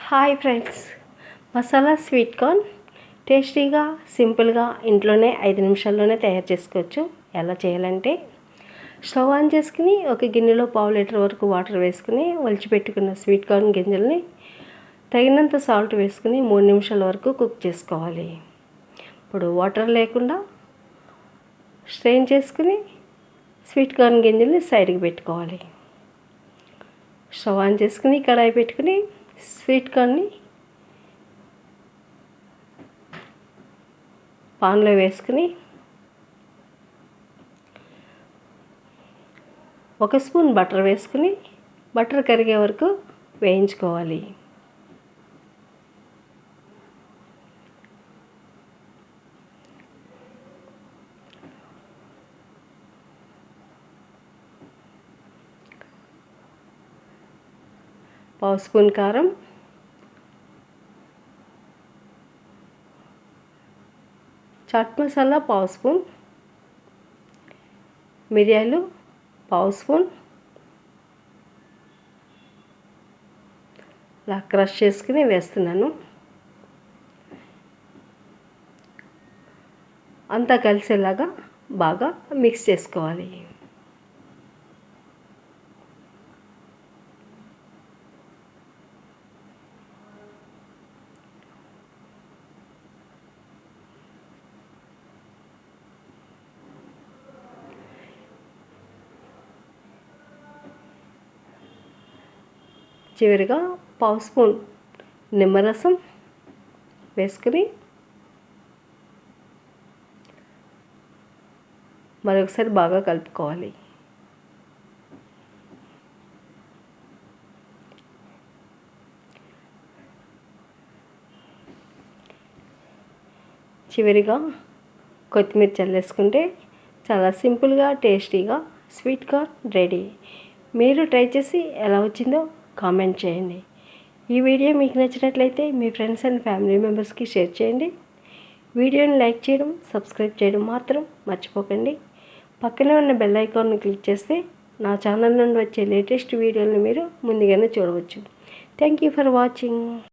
Hi friends, masala sweet corn టేస్టీగా సింపుల్గా ఇంట్లోనే 5 నిమిషాల్లోనే తయారు చేసుకోవచ్చు. ఎలా చేయాలంటే, స్టవ్ ఆన్ చేసుకుని ఒక గిన్నెలో 1/2 లీటర్ వరకు వాటర్ వేసుకుని ఒలిచిపెట్టుకున్న స్వీట్ కార్న్ గింజల్ని తగినంత సాల్ట్ వేసుకుని 3 నిమిషాల వరకు కుక్ చేసుకోవాలి. ఇప్పుడు వాటర్ లేకుండా స్ట్రెయిన్ చేసుకుని స్వీట్ కార్న్ గింజల్ని సైడ్కి పెట్టుకోవాలి. స్టవ్ ఆన్ చేసుకుని కడాయి పెట్టుకుని స్వీట్ కార్న్ని పాన్లో వేసుకుని 1 స్పూన్ బటర్ వేసుకుని బటర్ కరిగే వరకు వేయించుకోవాలి. పావు స్పూన్ కారం, చాట్ మసాలా పావు స్పూన్, మిరియాలు పావు స్పూన్ ఇలా క్రష్ చేసుకుని వేస్తున్నాను. అంతా కలిసేలాగా బాగా మిక్స్ చేసుకోవాలి. చివరిగా పావు స్పూన్ నిమ్మరసం వేసుకుని మరొకసారి బాగా కలుపుకోవాలి. చివరిగా కొత్తిమీర చల్లేసుకుంటే చాలా సింపుల్గా టేస్టీగా స్వీట్ కార్న్ రెడీ. మీరు ట్రై చేసి ఎలా వచ్చిందో కామెంట్ చేయండి. ఈ వీడియో మీకు నచ్చినట్లయితే మీ ఫ్రెండ్స్ అండ్ ఫ్యామిలీ మెంబర్స్కి షేర్ చేయండి. వీడియోని లైక్ చేయడం, సబ్స్క్రైబ్ చేయడం మాత్రం మర్చిపోకండి. పక్కనే ఉన్న బెల్ ఐకాన్ని క్లిక్ చేస్తే నా ఛానల్ నుండి వచ్చే లేటెస్ట్ వీడియోలను మీరు ముందుగానే చూడవచ్చు. Thank you for watching.